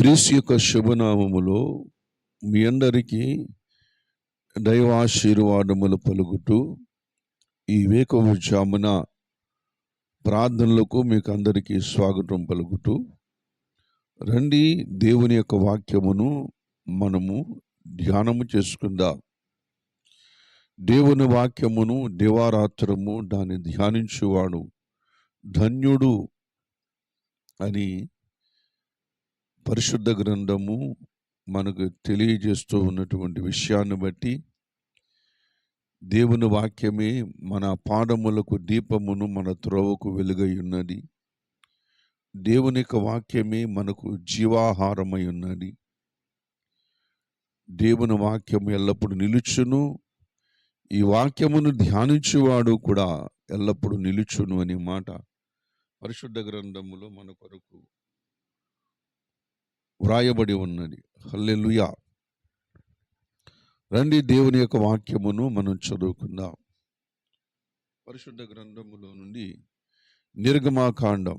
క్రీస్తు యొక్క శుభనామములో మీ అందరికీ దైవాశీర్వాదములు పలుకుతూ ఈ వేకువ జామున ప్రార్థనలకు మీకు అందరికీ స్వాగతం పలుకుతూ రండి దేవుని యొక్క వాక్యమును మనము ధ్యానము చేసుకుందాం. దేవుని వాక్యమును దివారాత్రము దాన్ని ధ్యానించువాడు ధన్యుడు అని పరిశుద్ధ గ్రంథము మనకు తెలియజేస్తూ ఉన్నటువంటి విషయాన్ని బట్టి దేవుని వాక్యమే మన పాదములకు దీపమును, మన త్రోవకు వెలుగై ఉన్నది. దేవుని యొక్క వాక్యమే మనకు జీవాహారమై ఉన్నది. దేవుని వాక్యము ఎల్లప్పుడూ నిలుచును, ఈ వాక్యమును ధ్యానించువాడు కూడా ఎల్లప్పుడూ నిలుచును అనే మాట పరిశుద్ధ గ్రంథములో మన కొరకు వ్రాయబడి ఉన్నది. హల్లెలూయా. రండి దేవుని యొక్క వాక్యమును మనం చదువుకుందాం. పరిశుద్ధ గ్రంథములో నుండి నిర్గమాకాండం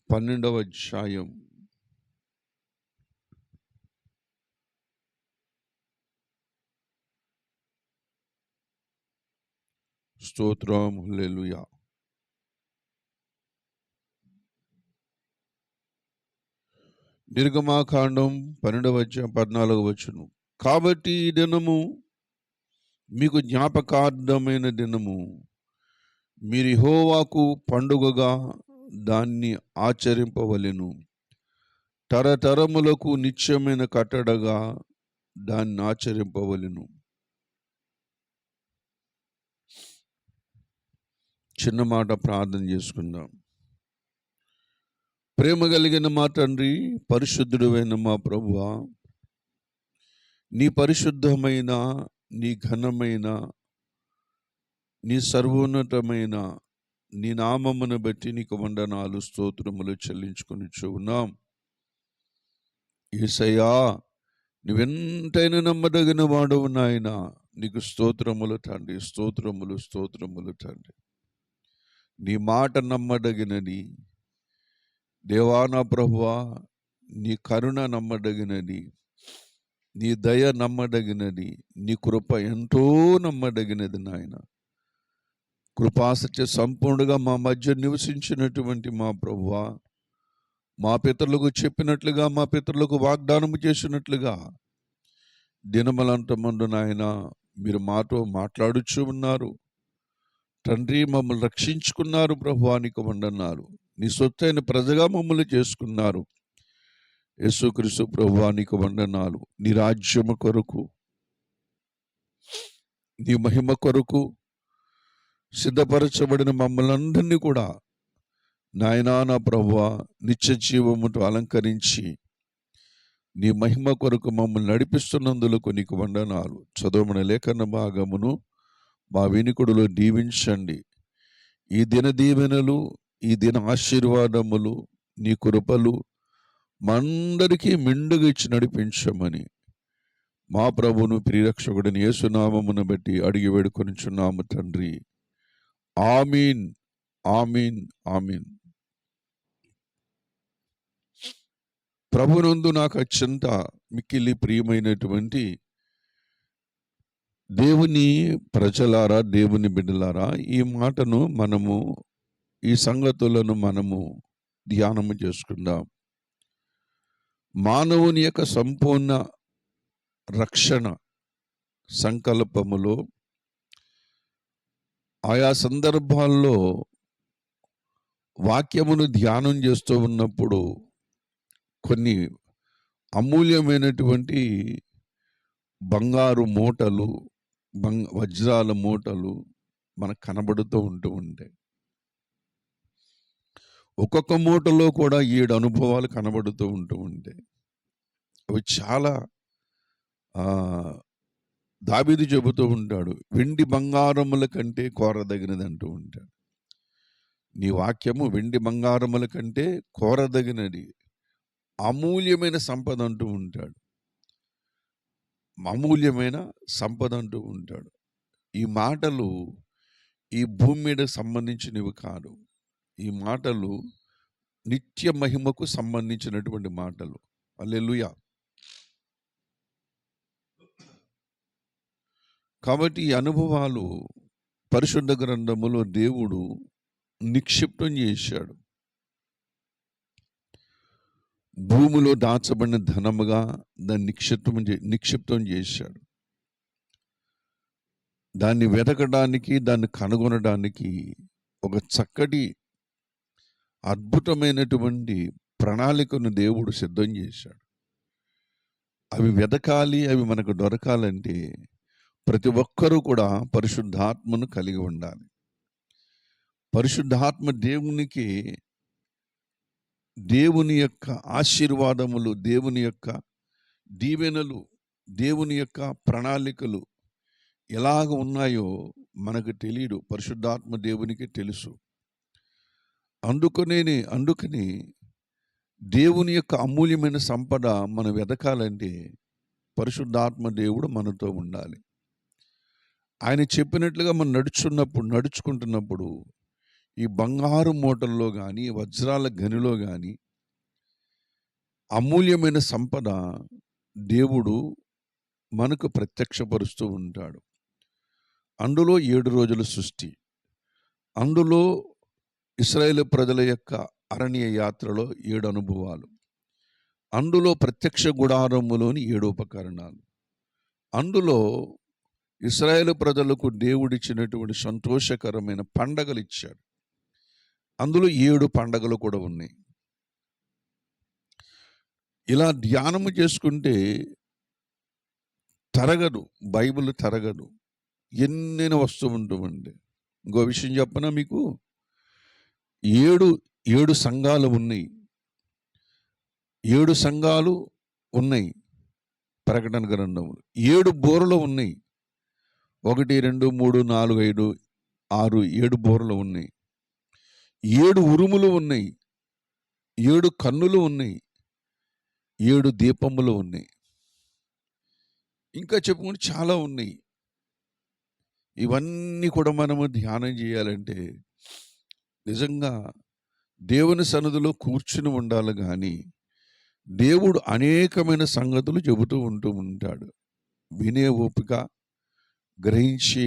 12వ అధ్యాయం స్తోత్రం. హల్లెలూయా. నిర్గమాకాండం 12వ అధ్యాయం 14వ వచనం. కాబట్టి ఈ దినము మీకు జ్ఞాపకార్థమైన దినము, మీరు యెహోవాకు పండుగగా దాన్ని ఆచరింపవలెను. తరతరములకు నిత్యమైన కట్టడగా దాన్ని ఆచరింపవలెను. చిన్న మాట ప్రార్థన చేసుకుందాం. ప్రేమ కలిగిన మా తండ్రి, పరిశుద్ధుడైన మా ప్రభువా, నీ పరిశుద్ధమైన, నీ ఘనమైన, నీ సర్వోన్నతమైన నీ నామమును బట్టి నీకు వందనాలు, స్తోత్రములు చెల్లించుకొనిచూ ఉన్నాం. యేసయ్యా, నువ్వెంతైనా నమ్మదగిన వాడవు నాయనా. నీకు స్తోత్రములు తండ్రి, స్తోత్రములు, స్తోత్రములు తండ్రి. నీ మాట నమ్మదగినది దేవా. నా ప్రభువా, నీ కరుణ నమ్మదగినది, నీ దయ నమ్మదగినది, నీ కృప ఎంతో నమ్మదగినది నాయన. కృపాసత్య సంపూర్ణంగా మా మధ్య నివసించినటువంటి మా ప్రభువా, మా పితరులకు చెప్పినట్లుగా, మా పితరులకు వాగ్దానము చేసినట్లుగా దినములంతమందు నాయన మీరు మాతో మాట్లాడుచూ ఉన్నారు తండ్రి. మమ్మల్ని రక్షించుకున్నారు ప్రభువా, నీకు వందనాలు. నీ సొత్తైన ప్రజగా మమ్మల్ని చేసుకున్నారు. యేసుక్రీస్తు ప్రభువా, నీకు వందనాలు. నీ రాజ్యము కొరకు, నీ మహిమ కొరకు సిద్ధపరచబడిన మమ్మల్ని అందరినీ కూడా నాయనా నా ప్రభువా నిత్య జీవముతో అలంకరించి నీ మహిమ కొరకు మమ్మల్ని నడిపిస్తున్నందులకు నీకు వందనాలు. చదువుమని లేఖన భాగమును మా వినికుడులో దీవించండి. ఈ దిన దీవెనలు, ఈ దిన ఆశీర్వాదములు, నీ కృపలు మందరికీ మెండుగా ఇచ్చి నడిపించమని మా ప్రభువును ప్రియరక్షకుడిని యేసునామమును బట్టి అడిగి వేడుకొనిచున్నాము తండ్రి. ఆమీన్, ఆమీన్, ఆమీన్. ప్రభునందు నాకు అత్యంత మిక్కిలి ప్రియమైనటువంటి దేవుని ప్రజలారా, దేవుని బిడ్డలారా, ఈ మాటను మనము, ఈ సంగతులను మనము ధ్యానము చేసుకుందాం. మానవుని యొక్క సంపూర్ణ రక్షణ సంకల్పములో ఆయా సందర్భాల్లో వాక్యమును ధ్యానం చేస్తూ ఉన్నప్పుడు కొన్ని అమూల్యమైనటువంటి బంగారు మూటలు, వజ్రాల మూటలు మనకు కనబడుతూ ఉంటాయి. ఒక్కొక్క మూటలో కూడా 7 అనుభవాలు కనబడుతూ ఉంటాయి. అవి చాలా దావీదు చెబుతూ ఉంటాడు, వెండి బంగారముల కంటే కోరదగినది అంటూ ఉంటాడు. నీ వాక్యము వెండి బంగారముల కంటే కోరదగినది, అమూల్యమైన సంపద అంటూ ఉంటాడు. అమూల్యమైన సంపద అంటూ ఉంటాడు. ఈ మాటలు ఈ భూమి మీద సంబంధించినవి కాదు. ఈ మాటలు నిత్య మహిమకు సంబంధించినటువంటి మాటలు. హల్లెలూయా. కాబట్టి ఈ అనుభవాలు పరిశుద్ధ గ్రంథములో దేవుడు నిక్షిప్తం చేశాడు. భూమిలో దాచబడిన ధనముగా దాన్ని నిక్షిప్తం చేశాడు. దాన్ని వెతకడానికి, దాన్ని కనుగొనడానికి ఒక చక్కటి అద్భుతమైనటువంటి ప్రణాళికను దేవుడు సిద్ధం చేశాడు. అవి వెతకాలి, అవి మనకు దొరకాలంటే ప్రతి ఒక్కరూ కూడా పరిశుద్ధాత్మను కలిగి ఉండాలి. పరిశుద్ధాత్మ దేవుని యొక్క ఆశీర్వాదములు, దేవుని యొక్క దీవెనలు, దేవుని యొక్క ప్రణాళికలు ఎలాగ ఉన్నాయో మనకు తెలియదు. పరిశుద్ధాత్మ దేవునికి తెలుసు. అందుకని దేవుని యొక్క అమూల్యమైన సంపద మనం వెతకాలంటే పరిశుద్ధాత్మ దేవుడు మనతో ఉండాలి. ఆయన చెప్పినట్లుగా మనం నడుచుకుంటున్నప్పుడు ఈ బంగారు మూటల్లో కానీ, వజ్రాల గనిలో కానీ అమూల్యమైన సంపద దేవుడు మనకు ప్రత్యక్షపరుస్తూ ఉంటాడు. అందులో 7 రోజుల సృష్టి, అందులో ఇశ్రాయేలు ప్రజల యొక్క అరణ్య యాత్రలో 7 అనుభవాలు, అందులో ప్రత్యక్ష గుడారములోని 7 ఉపకరణాలు, అందులో ఇశ్రాయేలు ప్రజలకు దేవుడిచ్చినటువంటి సంతోషకరమైన పండగలు ఇచ్చాడు. అందులో 7 పండగలు కూడా ఉన్నాయి. ఇలా ధ్యానము చేసుకుంటే తరగదు, బైబిల్ తరగదు, ఎన్నైనా వస్తూ ఉంటామండి. ఇంకో విషయం చెప్పనా మీకు, 7 సంఘాలు ఉన్నాయి. 7 సంఘాలు ఉన్నాయి ప్రకటన గ్రంథములు. 7 బూరలు ఉన్నాయి. 1, 2, 3, 4, 5, 6, 7 బూరలు ఉన్నాయి. 7 ఉరుములు ఉన్నాయి. 7 కన్నులు ఉన్నాయి. 7 దీపములు ఉన్నాయి. ఇంకా చెప్పుకుంటే చాలా ఉన్నాయి. ఇవన్నీ కూడా మనము ధ్యానం చేయాలంటే నిజంగా దేవుని సన్నిధిలో కూర్చుని ఉండాలి. కానీ దేవుడు అనేకమైన సంగతులు చెబుతూ ఉంటాడు. వినే ఓపిక, గ్రహించి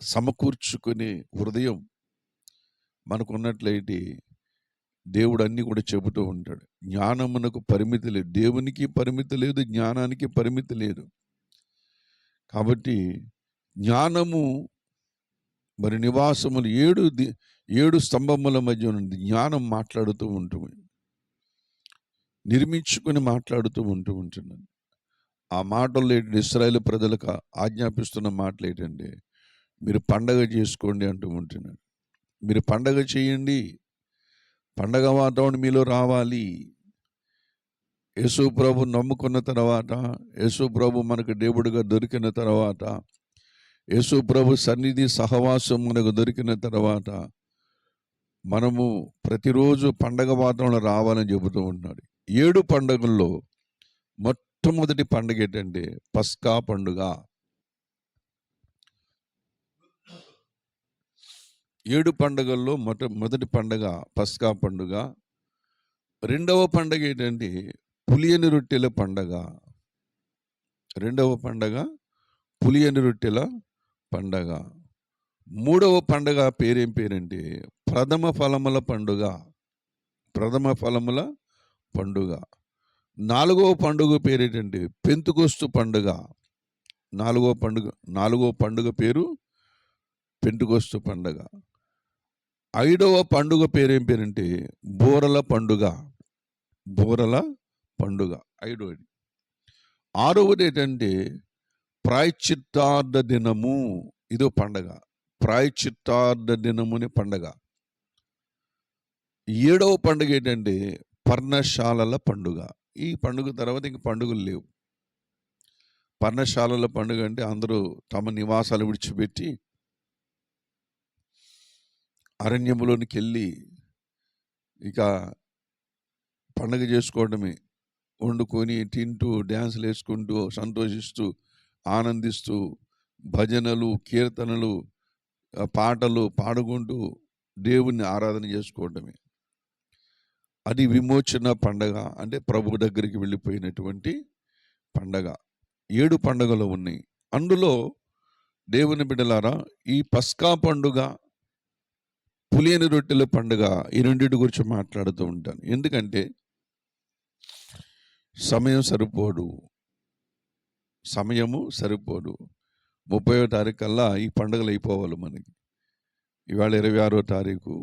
సమకూర్చుకునే హృదయం మనకున్నట్లయితే దేవుడు అన్నీ కూడా చెబుతూ ఉంటాడు. జ్ఞానమునకు పరిమితి లేదు, దేవునికి పరిమితి లేదు, జ్ఞానానికి పరిమితి లేదు. కాబట్టి జ్ఞానము మరి నివాసములు 7 స్తంభముల మధ్య నుండి జ్ఞానం మాట్లాడుతూ ఉంటుంది, నిర్మించుకొని మాట్లాడుతూ ఉంటున్నాను. ఆ మాటలు ఏంటంటే ఇశ్రాయేలు ప్రజలకు ఆజ్ఞాపిస్తున్న మాటలు ఏంటంటే, మీరు పండగ చేసుకోండి అంటూ ఉంటున్నాడు. మీరు పండగ చేయండి, పండగ వాతావరణం మీలో రావాలి. యేసు ప్రభు నమ్ముకున్న తర్వాత, యేసు ప్రభు మనకు దేవుడిగా దొరికిన తర్వాత, యేసు ప్రభు సన్నిధి సహవాసం మనకు దొరికిన తర్వాత మనము ప్రతిరోజు పండగ వాతావరణం రావాలని చెబుతూ ఉన్నాడు. 7 పండుగల్లో మొట్టమొదటి పండుగ ఏంటంటే పస్కా పండుగ. 7 పండుగల్లో మొదటి పండుగ పస్కా పండుగ. రెండవ పండుగ ఏంటంటే పులియని రొట్టెల పండుగ. రెండవ పండుగ పులియని రొట్టెల పండుగ. మూడవ పండుగ పేరేం పేరంటే ప్రథమ ఫలముల పండుగ. ప్రథమ ఫలముల పండుగ. నాలుగవ పండుగ పేరేంటంటే పెంతుకొస్తు పండుగ. నాలుగవ పండుగ పేరు పెంతుకొస్తు పండుగ. 5వ పండుగ పేరేం పేరంటే బూరల పండుగ. బూరల పండుగ 5వది. 6వది ఏంటంటే ప్రాయశ్చిత్తార్థ దినము. ఇదో పండగ, ప్రాయశ్చిత్తార్థ దినముని పండగ. 7వ పండుగ ఏంటంటే పర్ణశాలల పండుగ. ఈ పండుగ తర్వాత ఇంక పండుగలు లేవు. పర్ణశాలల పండుగ అంటే అందరూ తమ నివాసాలు విడిచిపెట్టి అరణ్యములోనికి వెళ్ళి ఇక పండుగ చేసుకోవడమే. వండుకొని తింటూ డ్యాన్సులు వేసుకుంటూ సంతోషిస్తూ ఆనందిస్తూ భజనలు, కీర్తనలు, పాటలు పాడుకుంటూ దేవుణ్ణి ఆరాధన చేసుకోవడమే. అది విమోచన పండగ, అంటే ప్రభు దగ్గరికి వెళ్ళిపోయినటువంటి పండగ. 7 పండుగలు ఉన్నాయి. అందులో దేవుని బిడ్డలారా, ఈ పస్కా పండుగ, పులియని రొట్టెల పండుగ, ఈ రెండింటి గురించి మాట్లాడుతూ ఉంటాను. ఎందుకంటే సమయము సరిపోదు. 30వ తారీఖు కల్లా ఈ పండుగలు అయిపోవాలి మనకి. ఇవాళ 26వ తారీఖు.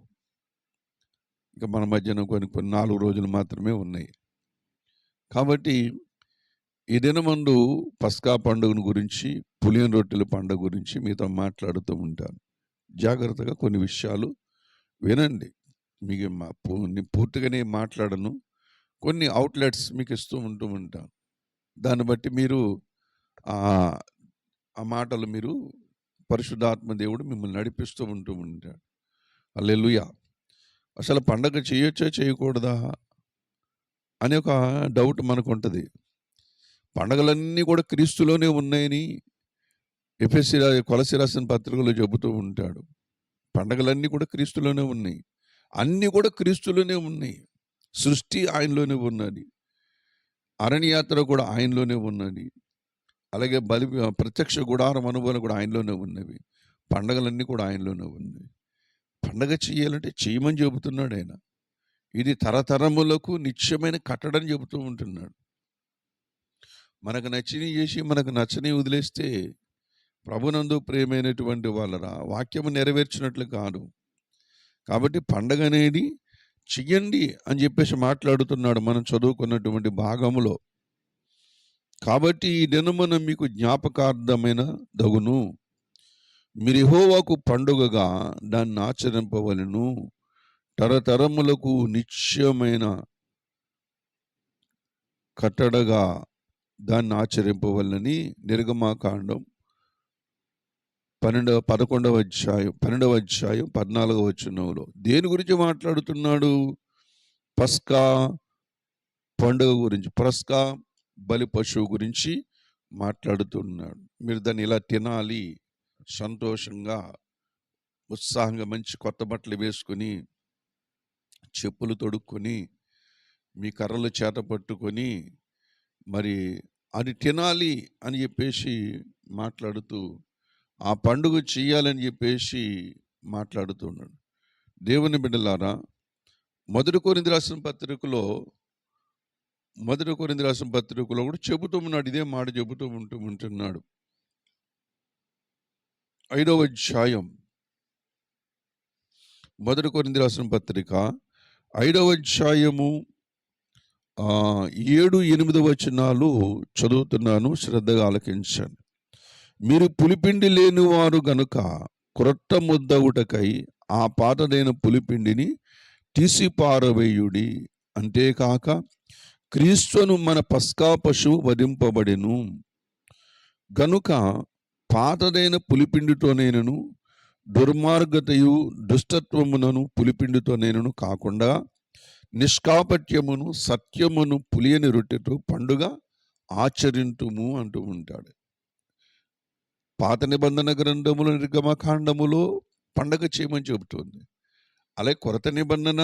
ఇంకా మన మధ్యన కొన్ని 4 రోజులు మాత్రమే ఉన్నాయి. కాబట్టి ఈ దినమందు పస్కా పండుగను గురించి, పులియని రొట్టెల పండుగ గురించి మీతో మాట్లాడుతూ ఉంటాను. జాగ్రత్తగా కొన్ని విషయాలు వినండి. మీకు పూర్తిగానే మాట్లాడను, కొన్ని అవుట్లెట్స్ మీకు ఇస్తూ ఉంటాను. దాన్ని బట్టి మీరు ఆ మాటలు మీరు పరిశుద్ధాత్మ దేవుడు మిమ్మల్ని నడిపిస్తూ ఉంటాడు. హల్లెలూయా. అసలు పండగ చేయొచ్చా చేయకూడదా అనే ఒక డౌట్ మనకు ఉంటుంది. పండగలన్నీ కూడా క్రీస్తులోనే ఉన్నాయని కొలస్సీ రాసిన పత్రికలో చెబుతూ ఉంటాడు. పండగలన్నీ కూడా క్రీస్తులోనే ఉన్నాయి. అన్నీ కూడా క్రీస్తులోనే ఉన్నాయి. సృష్టి ఆయనలోనే ఉన్నది. అరణ్యయాత్ర కూడా ఆయనలోనే ఉన్నది. అలాగే ప్రత్యక్ష గుడారం అనుభవాలు కూడా ఆయనలోనే ఉన్నవి. పండగలన్నీ కూడా ఆయనలోనే ఉన్నాయి. పండగ చేయాలంటే చేయమని చెబుతున్నాడు ఆయన. ఇది తరతరములకు నిత్యమైన కట్టడని చెబుతూ ఉంటున్నాడు. మనకు నచ్చినవి చేసి మనకు నచ్చని వదిలేస్తే ప్రభునందు ప్రియమైనటువంటి వాళ్ళరా, వాక్యము నెరవేర్చినట్లు కాదు. కాబట్టి పండగ అనేది చెయ్యండి అని చెప్పేసి మాట్లాడుతున్నాడు మనం చదువుకున్నటువంటి భాగములో. కాబట్టి ఈ దినమున మీకు జ్ఞాపకార్థమైన దగును, మీరు యెహోవాకు పండుగగా దాన్ని ఆచరింపవలెను, తరతరములకు నిత్యమైన కట్టడగా దాన్ని ఆచరింపవలని నిర్గమాకాండం 11వ అధ్యాయం 14వ వచనంలో దేని గురించి మాట్లాడుతున్నాడు? పస్కా పండుగ గురించి, పస్కా బలి పశువు గురించి మాట్లాడుతున్నాడు. మీరు దాన్ని ఇలా తినాలి, సంతోషంగా ఉత్సాహంగా మంచి కొత్త బట్టలు వేసుకొని, చెప్పులు తొడుక్కొని, మీ కర్రలు చేత పట్టుకొని మరి అది తినాలి అని చెప్పేసి మాట్లాడుతూ ఆ పండుగ చేయాలని చెప్పేసి మాట్లాడుతున్నాడు. దేవుని బిడ్డలారా, మొదటి కొరింథీ రాసిన పత్రికలో కూడా చెబుతూ ఉన్నాడు, ఇదే మాట చెబుతూ ఉంటున్నాడు. 5వ అధ్యాయం మొదటి కొరింథీ రాసిన పత్రిక 5వ అధ్యాయము 7-8 వచనాలు చదువుతున్నాను, శ్రద్ధగా ఆలకించండి. మీరు పులిపిండి లేని వారు గనుక క్రొత్త ముద్దవుటకై ఆ పాతదైన పులిపిండిని తీసి పారవేయుడి. అంతేకాక క్రీస్తును మన పస్కా పశువు వధింపబడెను గనుక పాతదైన పులిపిండితోనేనను దుర్మార్గతయు దుష్టత్వమునను పులిపిండితోనేనను కాకుండా నిష్కాపట్యమును సత్యమును పులియని రొట్టెతో పండుగ ఆచరింతుము అంటూ ఉంటాడు. పాత నిబంధన గ్రంథములో నిర్గమకాండములో పండగ చేయమని చెబుతుంది. అలాగే కొత్త నిబంధన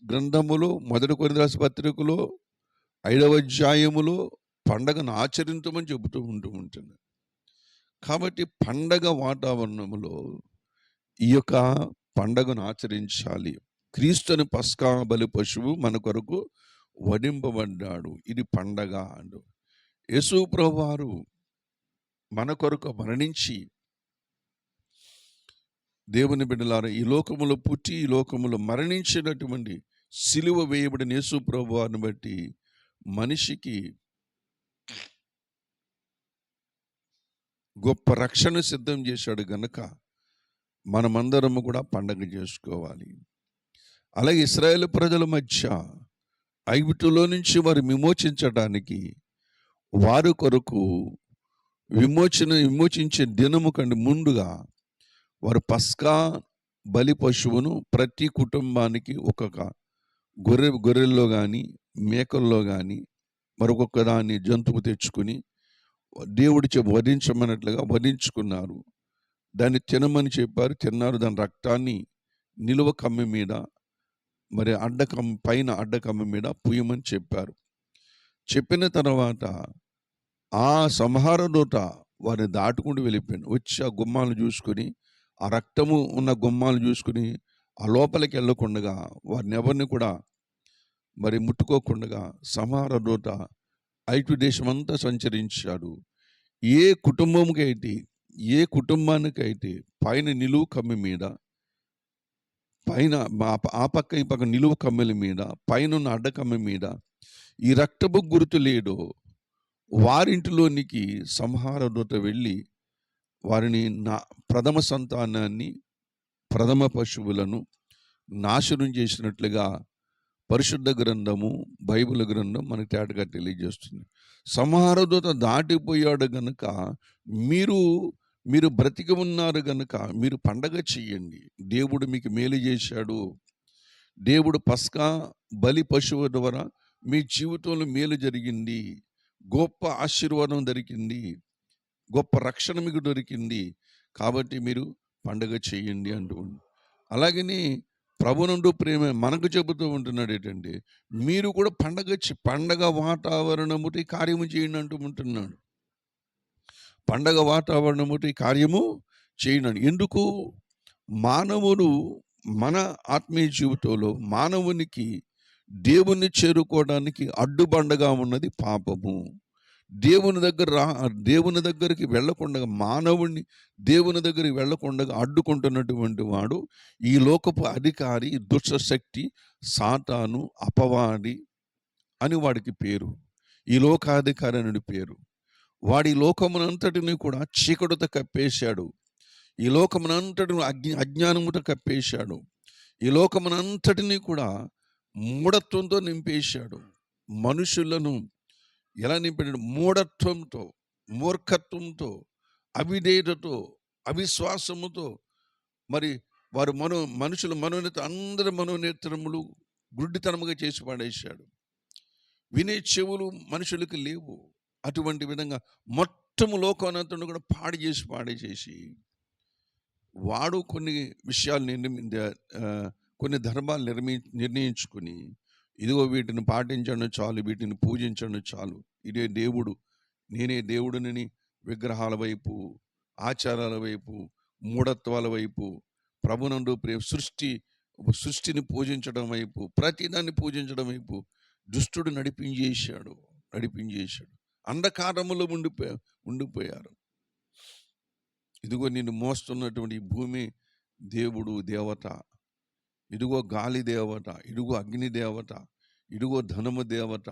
గ్రంథములో మొదటి కొరింథీ రాసిన పత్రికలో 5వ అధ్యాయములో పండగను ఆచరించమని చెబుతూ ఉంటుంది. కాబట్టి పండగ వాతావరణంలో ఈ యొక్క పండగను ఆచరించాలి. క్రీస్తుని పస్కా బలి పశువు మన కొరకు వధింపబడ్డాడు, ఇది పండగ అంటూ. యేసు ప్రభువారు మన కొరకు మరణించి, దేవుని బిడ్డలారా, ఈ లోకములో పుట్టి ఈ లోకములో మరణించినటువంటి సిలువ వేయబడిన యేసు ప్రభువారిని బట్టి మనిషికి గొప్ప రక్షణ సిద్ధం చేశాడు గనక మనమందరము కూడా పండగ చేసుకోవాలి. అలాగే ఇశ్రాయేలు ప్రజల మధ్య ఐగుప్తులో నుంచి వారు విమోచించడానికి వారి కొరకు విమోచించే దినము కంటే ముందుగా వారు బలి పశువును ప్రతి కుటుంబానికి ఒక్కొక్క గొర్రెల్లో కానీ మేకల్లో కానీ మరొక దాన్ని జంతువు తెచ్చుకుని దేవుడి వధించమన్నట్లుగా వధించుకున్నారు. దాన్ని తినమని చెప్పారు. తిన్నారు. దాని రక్తాన్ని నిలువ కమ్మి మీద, మరి పైన అడ్డకమ్మి మీద పూయమని చెప్పారు. చెప్పిన తర్వాత ఆ సంహార దూత వారిని దాటుకుంటూ వెళ్ళిపోయాడు. వచ్చి ఆ గుమ్మాలను చూసుకొని, ఆ రక్తము ఉన్న గుమ్మాలు చూసుకుని, ఆ లోపలికి వెళ్ళకుండగా వారిని ఎవరిని కూడా మరి ముట్టుకోకుండగా సంహార దూత ఐటు దేశమంతా సంచరించాడు. ఏ కుటుంబంకైతే, ఏ కుటుంబానికైతే పైన నిలువు కమ్మి మీద, పైన ఆ పక్క ఈ పక్క నిలువు కమ్మెల మీద, పైనున్న అడ్డకమ్మి మీద ఈ రక్తపు గుర్తు లేడో వారింటిలోనికి సంహార దూత వెళ్ళి వారిని ప్రథమ సంతానాన్ని, ప్రథమ పశువులను నాశనం చేసినట్లుగా పరిశుద్ధ గ్రంథము, బైబిల్ గ్రంథం మనకు తేటగా తెలియజేస్తుంది. సంహార దూత దాటిపోయాడు గనుక మీరు బ్రతికి ఉన్నారు గనుక మీరు పండగ చెయ్యండి. దేవుడు మీకు మేలు చేశాడు. దేవుడు పస్కా బలి పశువు ద్వారా మీ జీవితంలో మేలు జరిగింది, గొప్ప ఆశీర్వాదం దొరికింది, గొప్ప రక్షణ మీకు దొరికింది, కాబట్టి మీరు పండగ చెయ్యండి అంటూ. అలాగని ప్రభునందు ప్రేమ మనకు చెబుతూ ఉంటున్నాడు ఏంటంటే, మీరు కూడా పండగ వాతావరణముటి కార్యము చేయండి అంటూ ఉంటున్నాడు. పండగ వాతావరణముటి కార్యము చేయండి. ఎందుకు? మానవుడు మన ఆత్మీయ జీవితంలో మానవునికి దేవుణ్ణి చేరుకోవడానికి అడ్డుబండగా ఉన్నది పాపము. దేవుని దగ్గరికి వెళ్ళకుండా, మానవుణ్ణి దేవుని దగ్గరికి వెళ్ళకుండా అడ్డుకుంటున్నటువంటి వాడు ఈ లోకపు అధికారి, దుష్టశక్తి, సాతాను, అపవాది అని వాడికి పేరు. ఈ లోకాధికారి అని పేరు. వాడి లోకమునంతటిని కూడా చీకటితో కప్పేశాడు. ఈ లోకమునంతటిని అజ్ఞానముతో కప్పేశాడు. ఈ లోకమునంతటిని కూడా మూఢత్వంతో నింపేశాడు. మనుషులను ఎలా నింపాడు? మూఢత్వంతో, మూర్ఖత్వంతో, అవిధేయతతో, అవిశ్వాసముతో. మరి వారు మనుషుల మనోనేత అందరి మనోనేత్రములు గుడ్డితనముగా చేసి పడేశాడు. వినే చెవులు మనుషులకు లేవు. అటువంటి విధంగా మొత్తము లోకానంతను కూడా పాడేసి వాడు కొన్ని విషయాలు కొన్ని ధర్మాలు నిర్ణయించుకుని, ఇదిగో వీటిని పాటించడం చాలు, వీటిని పూజించడం చాలు, ఇదే దేవుడు, నేనే దేవుడిని విగ్రహాల వైపు, ఆచారాల వైపు, మూఢత్వాల వైపు, ప్రభునందు సృష్టిని పూజించడం వైపు, ప్రతిదాన్ని పూజించడం వైపు దుష్టుడు నడిపించేశాడు. అంధకారములో ఉండిపోయారు. ఇదిగో నిన్ను మోస్తున్నటువంటి ఈ భూమి దేవుడు దేవత, ఇదిగో గాలి దేవత, ఇదిగో అగ్ని దేవత, ఇదిగో ధనము దేవత,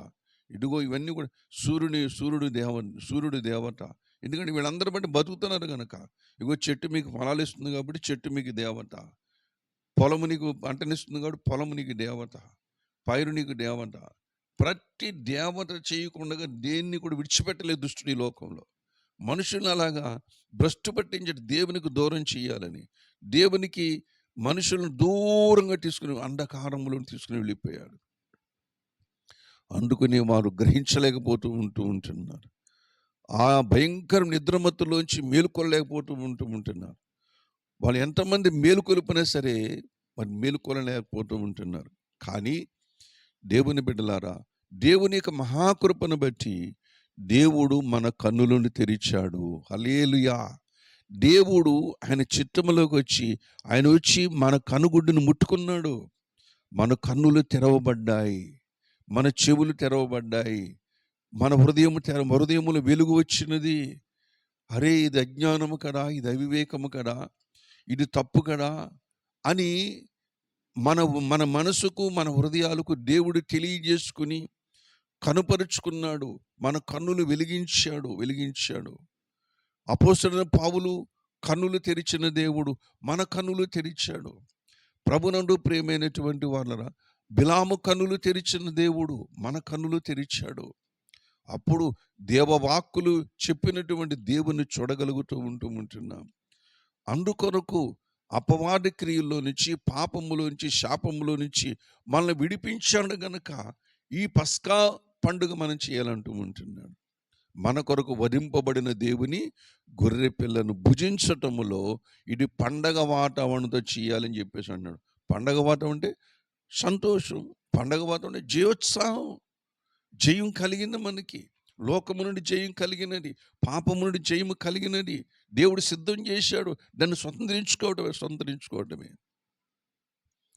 ఇదిగో ఇవన్నీ కూడా సూర్యుడు దేవత. ఎందుకంటే వీళ్ళందరూ బట్టి బతుకుతున్నారు కనుక. ఇదిగో చెట్టు మీకు ఫలాలు ఇస్తుంది కాబట్టి చెట్టు మీకు దేవత, పొలము నీకు పంటనిస్తుంది కాబట్టి పొలము నీకు దేవత, పైరు నీకు దేవత. ప్రతి దేవత చేయకుండా దేన్ని కూడా విడిచిపెట్టలేదు దుష్టుడు ఈ లోకంలో. మనుషులను అలాగా భ్రష్టు పట్టించి దేవునికి దూరం చేయాలని, దేవునికి మనుషులను దూరంగా తీసుకుని అంధకారంలో తీసుకుని వెళ్ళిపోయాడు. అందుకని వారు గ్రహించలేకపోతున్నారు. ఆ భయంకర నిద్రమత్తులోంచి ఉంటున్నారు. వాళ్ళు ఎంతమంది మేలుకొలిపినా సరే మరి మేలుకొలలేకపోతూ ఉంటున్నారు. కానీ దేవుని బిడ్డలారా, దేవుని యొక్క మహాకృపను బట్టి దేవుడు మన కన్నులను తెరిచాడు. హల్లెలూయా. దేవుడు ఆయన చిత్తములోకి వచ్చి మన కనుగుడ్డును ముట్టుకున్నాడు. మన కన్నులు తెరవబడ్డాయి, మన చెవులు తెరవబడ్డాయి, మన హృదయములు వెలుగు వచ్చినది. అరే, ఇది అజ్ఞానము కదా, ఇది అవివేకము కదా, ఇది తప్పు కదా అని మన మనసుకు, మన హృదయాలకు దేవుడు తెలియజేసుకుని కనుపరుచుకున్నాడు. మన కన్నులు వెలిగించాడు. అపోస్తలుడైన పౌలు కన్నులు తెరిచిన దేవుడు మన కన్నులు తెరిచాడు. ప్రభునందు ప్రియమైనటువంటి వాళ్ళరా, బిలాము కన్నులు తెరిచిన దేవుడు మన కన్నులు తెరిచాడు. అప్పుడు దేవవాక్కులు చెప్పినటువంటి దేవుని చూడగలుగుతూ ఉంటున్నాం. అందుకొరకు అపవాది క్రియల్లో నుంచి, పాపములోంచి, శాపములో నుంచి మనల్ని విడిపించాడు గనక ఈ పస్కా పండుగ మనం చేయాలంటూ ఉంటున్నాడు. మన కొరకు వధింపబడిన దేవుని గొర్రె పిల్లను భుజించటములో ఇది పండగ వాతావరణంతో చేయాలని చెప్పేసి అన్నాడు. పండగ వాతావరణం అంటే సంతోషం, పండగ వాతావరణం అంటే జయోత్సాహం, జయం కలిగింది మనకి. లోకము నుండి జయం కలిగినది, పాపము నుండి జయము కలిగినది దేవుడు సిద్ధం చేశాడు. దాన్ని స్వతంత్రించుకోవటమే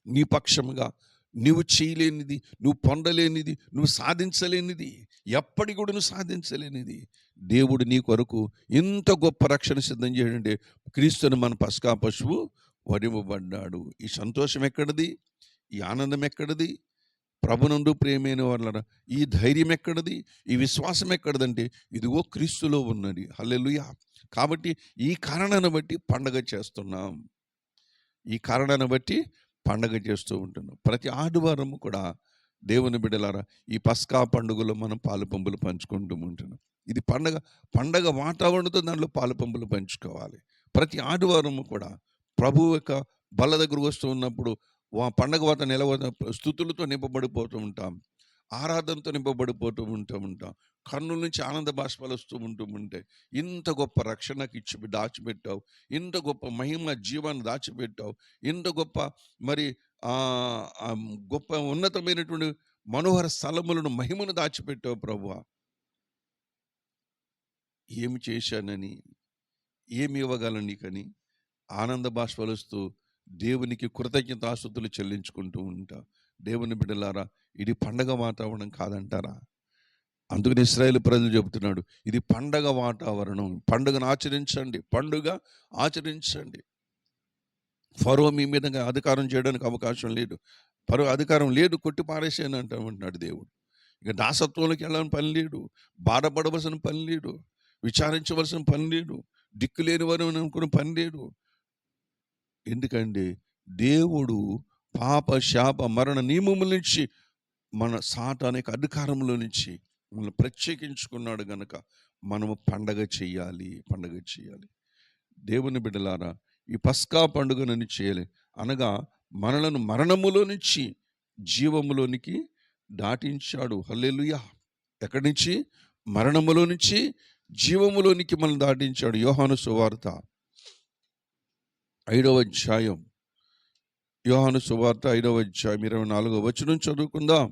నీ పక్షముగా. నువ్వు చేయలేనిది, నువ్వు పొందలేనిది, నువ్వు సాధించలేనిది, ఎప్పటికి కూడా నువ్వు సాధించలేనిది దేవుడు నీ కొరకు ఇంత గొప్ప రక్షణ సిద్ధం చేయడంటే క్రీస్తుని మన పస్కా పశువు వధింపబడ్డాడు. ఈ సంతోషం ఎక్కడిది? ఈ ఆనందం ఎక్కడిది? ప్రభునందు ప్రియమైన వాళ్ళ ఈ ధైర్యం ఎక్కడిది? ఈ విశ్వాసం ఎక్కడిదంటే ఇదిగో క్రీస్తులో ఉన్నది. హల్లెలూయా. కాబట్టి ఈ కారణాన్ని బట్టి పండగ చేస్తున్నాం. ఈ కారణాన్ని బట్టి పండగ చేస్తూ ఉంటున్నాం. ప్రతి ఆదివారం కూడా దేవుని బిడ్డలారా ఈ పస్కా పండుగలో మనం పాలు పంపులు పంచుకుంటూ ఉంటున్నాం. ఇది పండగ వాతావరణంతో దాంట్లో పాలు పంపులు పంచుకోవాలి. ప్రతి ఆదివారం కూడా ప్రభువు యొక్క బల్ల దగ్గరకు వస్తూ ఉన్నప్పుడు పండగ వాతావరణం స్తుతులతో నింపబడిపోతూ ఉంటాం, ఆరాధనతో నింపబడిపోతూ ఉంటాం. కన్నుల నుంచి ఆనంద బాష్పాలు వస్తూ ఉంటే ఇంత గొప్ప రక్షణకి ఇచ్చి దాచిపెట్టావు, ఇంత గొప్ప మహిమ జీవాన్ని దాచిపెట్టావు, ఇంత గొప్ప మరి గొప్ప ఉన్నతమైనటువంటి మనోహర స్థలములను మహిమను దాచిపెట్టావు ప్రభువా. ఏమి చేశానని, ఏమి ఇవ్వగలను నీకని ఆనంద బాష్పాలు వస్తూ దేవునికి కృతజ్ఞతాస్తుతులు చెల్లించుకుంటూ ఉంటా. దేవుని బిడ్డలారా ఇది పండగ వాతావరణం కాదంటారా? అందుకని ఇశ్రాయేలు ప్రజలు చెబుతున్నాడు, ఇది పండగ వాతావరణం, పండుగను ఆచరించండి, పండుగ ఆచరించండి. ఫరో మీ మీద అధికారం చేయడానికి అవకాశం లేదు, ఫరో అధికారం లేదు, కొట్టి పారేసేయని అంటున్నాడు దేవుడు. ఇక దాసత్వంలోకి వెళ్ళని పని లేదు, బాధపడవలసిన పని లేదు, విచారించవలసిన పని లేదు, దిక్కులేని వారు అనుకునే పని లేదు. ఎందుకంటే దేవుడు పాప శాప మరణ నియమముల నుంచి మన సాతానిక అధికారంలో నుంచి మనల్ని ప్రత్యేకించుకున్నాడు గనక మనము పండగ చేయాలి. దేవుని బిడ్డలారా ఈ పస్కా పండుగను చేయాలి. అనగా మనలను మరణములో నుంచి జీవములోనికి దాటించాడు. హల్లెలూయా. ఎక్కడి నుంచి? మరణములో నుంచి జీవములోనికి మనం దాటించాడు. యోహాను సువార్త 5వ అధ్యాయం, యోహాను సువార్త 5వ అధ్యాయం 24వ వచనం చదువుకుందాం.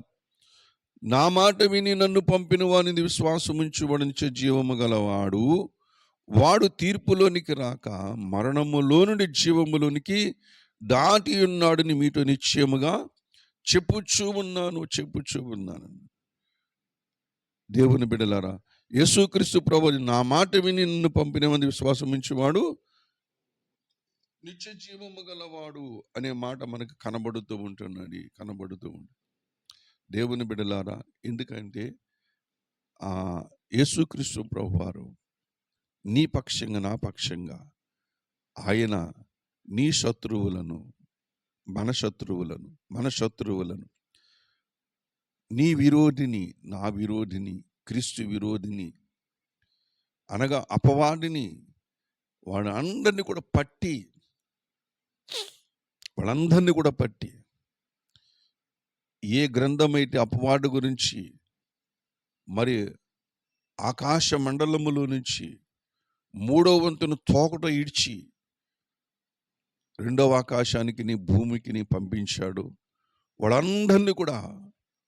నా మాట విని నన్ను పంపిన వానిది విశ్వాసముంచువడించే జీవము గలవాడు, వాడు తీర్పులోనికి రాక మరణములో నుండి జీవములోనికి దాటి ఉన్నాడని మీతో నిశ్చయముగా చెప్పుచూ ఉన్నాను. దేవుని బిడ్డలారా, యేసుక్రీస్తు ప్రభువు నా మాట విని నన్ను పంపిన వాని విశ్వాసముంచువాడు నిత్య జీవము గలవాడు అనే మాట మనకు కనబడుతూ ఉంటుంది. దేవుని బిడ్డలారా, ఎందుకంటే యేసుక్రీస్తు ప్రభువారు నీ పక్షంగా నా పక్షంగా ఆయన నీ శత్రువులను మన శత్రువులను నీ విరోధిని, నా విరోధిని, క్రీస్తు విరోధిని అనగా అపవాదిని వాళ్ళందరినీ కూడా పట్టి ఏ గ్రంథమైతే అపవాడు గురించి మరి ఆకాశ మండలములో నుంచి 3వ వంతును తోకట ఇడ్చి 2వ ఆకాశానికి భూమికి పంపించాడు, వాళ్ళందరినీ కూడా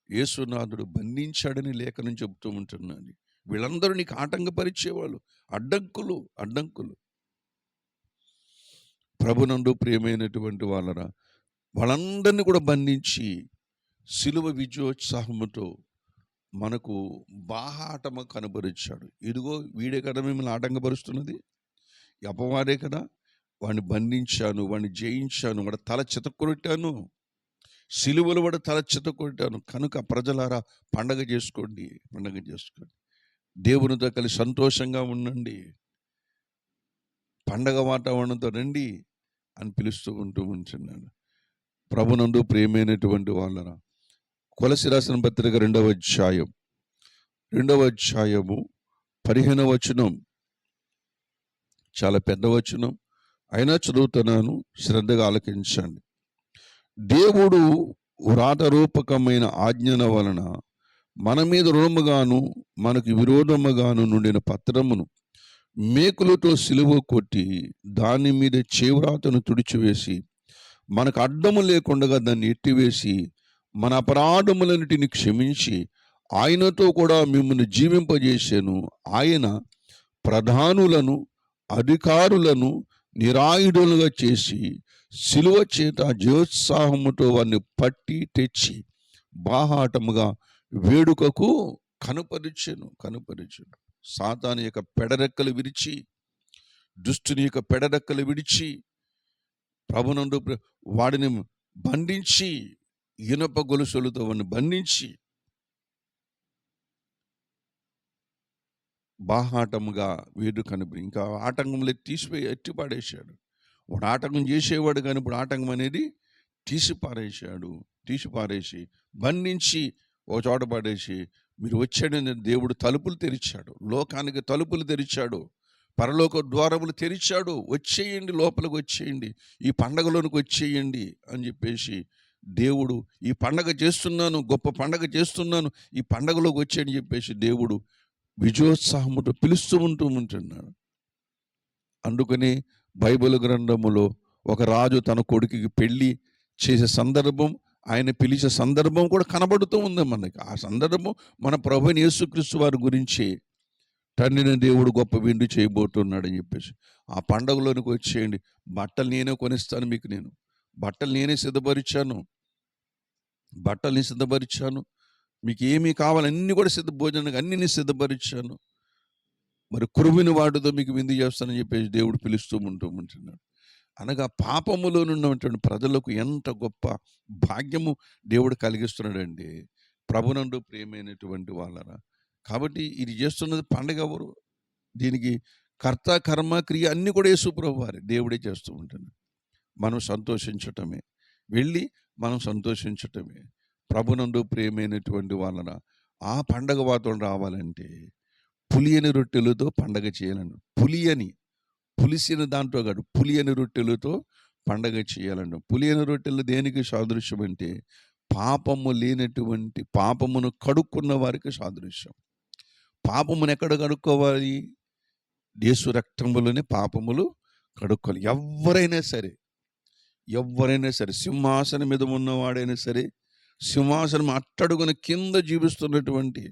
యేసునాథుడు బంధించాడని లేఖనం చెబుతూ ఉంటున్నాను. వీళ్ళందరూ నీకు ఆటంకపరిచేవాళ్ళు, అడ్డంకులు. ప్రభునందు ప్రియమైనటువంటి వాళ్ళరా, వాళ్ళందరినీ కూడా బంధించి సిలువ విజయోత్సాహముతో మనకు బాహాటము కనబరిచాడు. ఇదిగో వీడే కదా మిమ్మల్ని ఆటంకపరుస్తున్నది, అపవాదే కదా, వాడిని బంధించాను, వాడిని జయించాను, వాడి తల చితక్కొట్టాను, సిలువలు వాడి తల చితక్కొట్టాను. కనుక ప్రజలారా పండగ చేసుకోండి. దేవునితో కలిసి సంతోషంగా ఉండండి, పండగ వాతావరణంతో రండి అని పిలుస్తూ ఉంటున్నాను. ప్రభునందు ప్రియమైనటువంటి వాళ్ళరా, కొలసి రాసిన పత్రిక 2వ అధ్యాయము 15వ వచనం, చాలా పెద్ద వచనం అయినా చదువుతున్నాను, శ్రద్ధగా ఆలకించండి. దేవుడు వ్రాతరూపకమైన ఆజ్ఞల వలన మన మీద రుణముగాను మనకు విరోధముగాను నుండిన పత్రమును మేకులతో సిలువ కొట్టి దాని మీద చేవ్రాతను తుడిచివేసి మనకు అడ్డము లేకుండా దాన్ని ఎట్టివేసి మన అపరాధములన్నిటిని క్షమించి ఆయనతో కూడా మిమ్మల్ని జీవింపజేసాను. ఆయన ప్రధానులను అధికారులను నిరాయుధులుగా చేసి సిలువ చేత జయోత్సాహముతో వారిని పట్టి తెచ్చి బాహాటముగా వేడుకకు కనుపరిచెను. సాతాను యొక్క పెడరెక్కలు విరిచి, దుష్టుని యొక్క పెడరెక్కలు విడిచి ప్రభునందు వాడిని బంధించి, ఇనుప గొలుసులతో వాడిని బంధించి బాహాటముగా వేడుకను ఇంకా ఆటంకంలో తీసిపోయి ఎట్టిపాడేశాడు. వాడు ఆటంకం చేసేవాడు కానీ ఇప్పుడు ఆటంకం అనేది తీసిపారేసి బంధించి ఒక చోట పడేసి మీరు వచ్చాడని దేవుడు తలుపులు తెరిచాడు, లోకానికి తలుపులు తెరిచాడు, పరలోక ద్వారములు తెరిచాడు. వచ్చేయండి, లోపలికి వచ్చేయండి, ఈ పండగలోనికి వచ్చేయండి అని చెప్పేసి దేవుడు ఈ పండగ చేస్తున్నాను, గొప్ప పండగ చేస్తున్నాను, ఈ పండగలోకి వచ్చేయని చెప్పేసి దేవుడు విజయోత్సాహముతో పిలుస్తూ ఉంటున్నాడు. అందుకని బైబిల్ గ్రంథములో ఒక రాజు తన కొడుకుకి పెళ్ళి చేసే సందర్భం, ఆయన పిలిచే సందర్భం కూడా కనబడుతూ ఉంది మనకి. ఆ సందర్భం మన ప్రభువైన యేసుక్రీస్తు వారి గురించి తండ్రిని దేవుడు గొప్ప విందు చేయబోతున్నాడని చెప్పేసి ఆ పండగలోనికి వచ్చేయండి. బట్టలు నేనే కొనిస్తాను మీకు, నేను బట్టలు నేనే సిద్ధపరిచాను, మీకు ఏమీ కావాలి అన్నీ కూడా భోజనానికి అన్ని నేను సిద్ధపరిచాను, మరి కురువిని వాటితో మీకు విందు చేస్తానని చెప్పేసి దేవుడు పిలుస్తూ ఉంటున్నాడు. అనగా పాపములో ఉన్నటువంటి ప్రజలకు ఎంత గొప్ప భాగ్యము దేవుడు కలిగిస్తున్నాడండి, ప్రభునందు ప్రియమైనటువంటి వాళ్ళరా. కాబట్టి ఇది చేస్తున్నది పండగ ఎవరు? దీనికి కర్త కర్మ క్రియ అన్నీ కూడా యేసు ప్రభువు వారే, దేవుడే చేస్తూ ఉంటున్నాడు. మనం సంతోషించటమే, వెళ్ళి మనం సంతోషించటమే. ప్రభునందు ప్రియమైనటువంటి వాళ్ళరా, ఆ పండగ వాతావరణం రావాలంటే పులియని రొట్టెలతో పండగ చేయాలండి. పులిసిన దాంట్లో కాదు, పులియని రొట్టెలతో పండగ చేయాలండి. పులియని రొట్టెలు దేనికి సాదృశ్యం అంటే పాపమును కడుక్కున్న వారికి సాదృశ్యం. పాపమును ఎక్కడ కడుక్కోవాలి? యేసు రక్తములోనే పాపములు కడుక్కోవాలి. ఎవరైనా సరే, సింహాసనం మీద ఉన్నవాడైనా సరే, సింహాసనం అట్టడుగున కింద జీవిస్తున్నటువంటి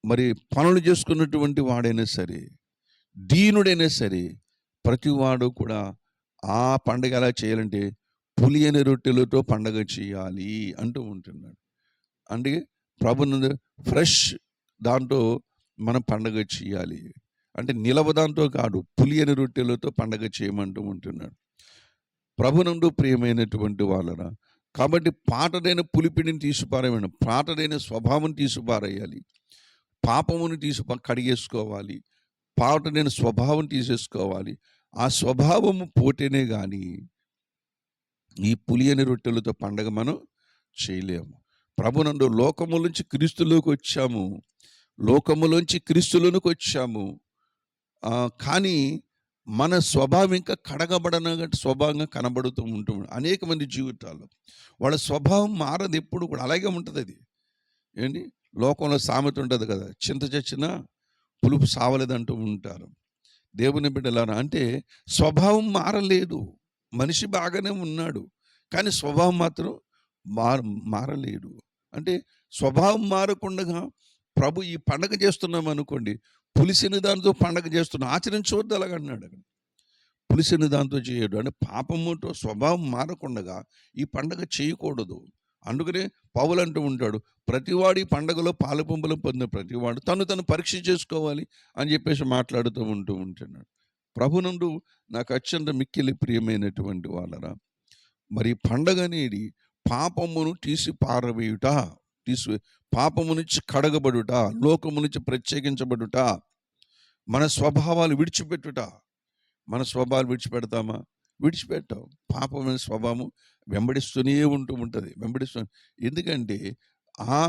మరి పనులు చేసుకున్నటువంటి వాడైనా సరే, దీనుడైనా సరే, ప్రతివాడు కూడా ఆ పండగ ఎలా చేయాలంటే పులియని రొట్టెలతో పండగ చేయాలి అంటూ ఉంటున్నాడు. అంటే ప్రభునందు ఫ్రెష్ దాంతో మనం పండగ చేయాలి అంటే నిలవ దాంతో కాదు, పులియని రొట్టెలతో పండగ చేయమంటూ ఉంటున్నాడు. ప్రభునందు ప్రియమైనటువంటి వాళ్ళరా, కాబట్టి పాతదైన పులిపిడిని తీసిపారేయాలి, పాతదైన స్వభావం తీసిపారేయాలి, పాపమును కడిగేసుకోవాలి, పాతదైన స్వభావం తీసేసుకోవాలి. ఆ స్వభావము పోతేనే కానీ ఈ పులియని రొట్టెలతో పండగ మనం చేయలేము. ప్రభునందు లోకములోంచి క్రీస్తులోనికి వచ్చాము, కానీ మన స్వభావం ఇంకా కడగబడన స్వభావంగా కనబడుతూ ఉంటుంది. అనేక మంది జీవితాల్లో వాళ్ళ స్వభావం మారదు, ఎప్పుడు కూడా అలాగే ఉంటుంది. అది ఏంటి, లోకంలో సామెత ఉంటుంది కదా, చింత చచ్చినా పులుపు సావలేదంటూ ఉంటారు. దేవుని బిడ్డలారా, అంటే స్వభావం మారలేదు. మనిషి బాగానే ఉన్నాడు కానీ స్వభావం మాత్రం మారలేడు. అంటే స్వభావం మారకుండా ప్రభు ఈ పండగ చేస్తున్నాం అనుకోండి, పులిసిన దాంతో పండగ చేస్తున్నాం, ఆచరించవద్దు అలాగన్నాడు. పులిసిన దాంతో చేయడు అంటే పాపముతో స్వభావం మారకుండా ఈ పండగ చేయకూడదు. అందుకనే పౌలు అంటూ ఉంటాడు, ప్రతివాడి పండగలో పాలుపొంపులు పొందిన ప్రతివాడు తను పరీక్ష చేసుకోవాలి అని చెప్పేసి మాట్లాడుతూ ఉంటున్నాడు. ప్రభునందు నాకు అత్యంత మిక్కిలి ప్రియమైనటువంటి వాళ్ళరా, మరి పండగ అనేది పాపమును పాపము నుంచి కడగబడుట, లోకము నుంచి ప్రత్యేకించబడుట, మన స్వభావాలు విడిచిపెట్టుట. మన స్వభావాలు విడిచిపెడతామా? విడిచిపెట్టాం. పాపమైన స్వభావం వెంబడిస్తూనే ఉంటుంది. ఎందుకంటే ఆ